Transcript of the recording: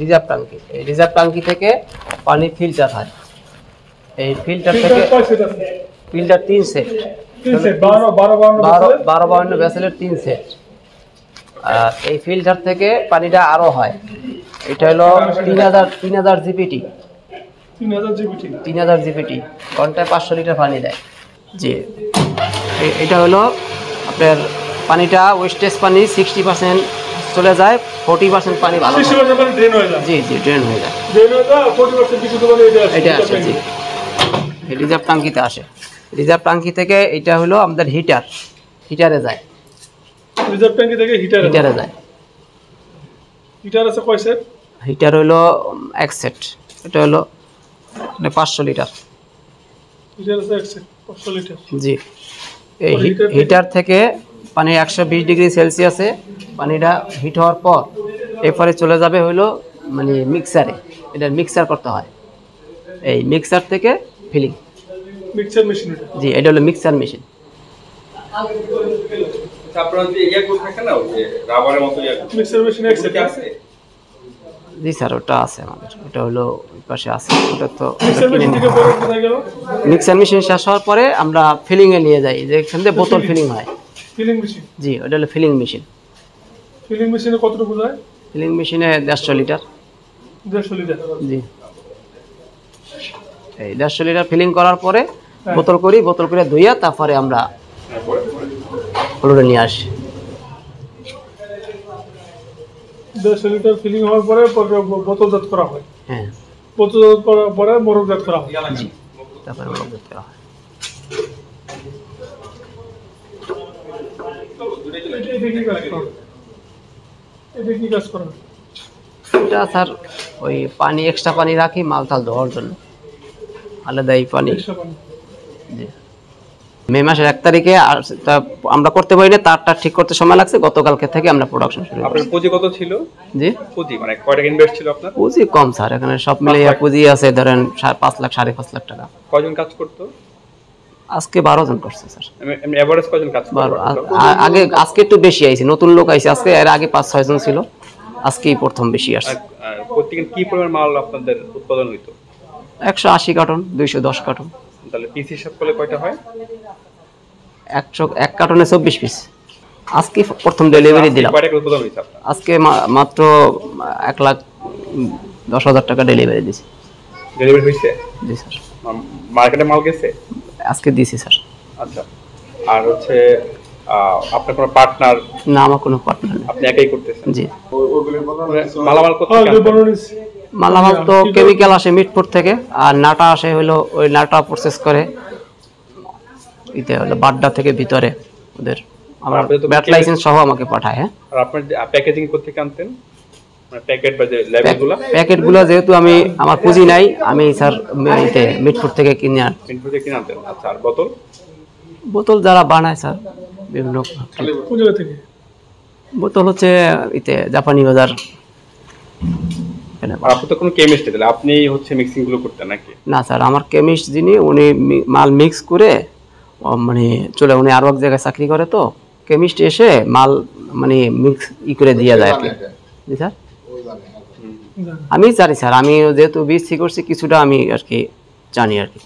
Reserve ট্যাঙ্কি। এই reserve ট্যাঙ্কি থেকে পানি ফিল্টার হয়। এই ফিল্টার থেকে ফিল্টার 3 সেট, 12-52 ভেসেলের 3 সেট। আর এই ফিল্টার থেকে পানিটা আরো হয়। এটা হলো 3000 জিপিটি, 3000 জিপিটি ঘন্টায় 500 লিটার পানি দেয়। জি, এটা হলো আপনার পানিটা ওয়েস্টেজ পানি 60% চলে যায়, 40% পানি ভালো ড্রেন হয়ে যায়। জি জি, ড্রেন হয়ে যায়, 40% বিশুদ্ধ পানি এটা আসে। জি, রিজার্ভ ট্যাঙ্কিতে আসে। রিজার্ভ ট্যাঙ্কি থেকে এটা হলো আমাদের হিটারে যায়। রিজার্ভ ট্যাঙ্কি থেকে হিটারে যায়। হিটার আছে কয় সেট? হিটার হলো এক সেট। এটা হলো 500 লিটার। হিটার আছে এক সেট 500 লিটার। জি, এই হিটার থেকে পানি 120 ডিগ্রি সেলসিয়াসে পানিটা হিট হওয়ার পর এরপরে চলে যাবে হলো মানে মিক্সারে। এটা মিক্সার করতে হয়। এই মিক্সার থেকে ফিলিং, মিক্সার মেশিন। জি, এটা হলো মিক্সার মেশিন। আপনারা যে ইয়া করে থাকে না, ওই রাবারের মতো ইয়া মিক্সার মেশিন এক সেট আছে? জি স্যার, ওটা আছে আমাদের। ওটা হলো ওই পাশে আছে। ওটা তো মিক্সার মেশিন থেকে পরে কোথায় গেল? মিক্সার মেশিন শেষ হওয়ার পরে আমরা ফিলিং এ নিয়ে যাই, যেখান থেকে বোতল ফিলিং হয়। Feeling machine? জি, ওটা হলো ফিলিং মেশিন। ফিলিং মেশিনে কতটুকু যায়? ফিলিং মেশিনে 150 লিটার। 150 লিটার? জি, এই 150 লিটার ফিলিং করার পরে বোতল করি, বোতল করে ধুইয়া তারপরে আমরা ফ্লোরে নিয়ে আসি। 150 লিটার ফিলিং হওয়ার পরে বোতলজাত করা হয়। হ্যাঁ, বোতলজাত করার পরে মোড়কজাত করা হয়। জি, তারপরে মোড়কজাত করা হয়। এটা কি কাজ করে? এটা স্যার ওই পানি, এক্সট্রা পানি রাখি মালটাল ধোয়ার জন্য, আলাদা এই পানি। জি, মে মাসের 1 তারিখে আমরা করতে পারি না, তারটা ঠিক করতে সময় লাগছে। গতকালকে থেকে আমরা প্রোডাকশন শুরু করি। আপনার পুঁজি কত ছিল? জি, পুঁজি মানে কয় টাকা ইনভেস্ট ছিল আপনার? পুঁজি কম স্যার, এখানে সব মিলিয়ে পুঁজি আছে ধরেন 5 লাখ 5.5 লাখ টাকা। কয়জন কাজ করতো? আজকে 12 জন করছে স্যার। এমনি এভারেজ কয়জন কাজ করে? আগে আজকে একটু বেশি আইছে, নতুন লোক আইছে আজকে। এর আগে 5-6 জন ছিল, আজকেই প্রথম বেশি আসছে। প্রতিদিন কি পরিমাণ মাল আপনাদের উৎপাদন হইতো? 180 কার্টন, 210 কার্টন। তাহলে পিস হিসাব করলে কয়টা হয়? 101 কার্টনে 24 পিস। আজকে প্রথম ডেলিভারি দিলাম। কয়টা উৎপাদন হইছে আপনার? আজকে মাত্র 1,10,000 টাকা ডেলিভারি দিছি। ডেলিভারি হইছে? জি স্যার। মার্কেটে মাল গেছে? আজকে দিছি স্যার। আচ্ছা, আর হচ্ছে আপনার কোনো পার্টনার? না, আমার কোনো পার্টনার নেই। আপনি একাই করতেছেন? জি। মালামাল কোথায়? মালামাল তো কেমিক্যাল আসে মিটপুর থেকে, আর নাটা আসে হলো ওই নাটা প্রসেস করে ইতে হলো বাড্ডা থেকে ভিতরে ওদের। আমার ব্যাট লাইসেন্স সহ আমাকে পাঠায়। হ্যাঁ, আর আপনার প্যাকেজিং করতে আনতেন মানে প্যাকেট বা যে লেবেলগুলো? প্যাকেটগুলো যেহেতু আমার পুঁজি নাই, আমি স্যার ইতে মিটপুর থেকে কিনে আনতেন। আচ্ছা, আর বোতল যারা বানায় স্যার বিভিন্ন জায়গা থেকে বোতল হচ্ছে ইতে জাপানি বাজার। আপনি তো কোনো কেমিস্ট, তাহলে আপনি হচ্ছে মিক্সিং গুলো করতেন নাকি? না স্যার, আমার কেমিস্ট যিনি, উনি মাল মিক্স করে মানে চলে, উনি আরো এক জায়গায় চাকরি করে, তো কেমিস্ট এসে মাল মানে মিক্স করে দিয়ে যায় আর কি। জি স্যার, আমি জানি স্যার, আমি যেহেতু বিএসসি করছি কিছুটা আমি আর কি জানি আর কি।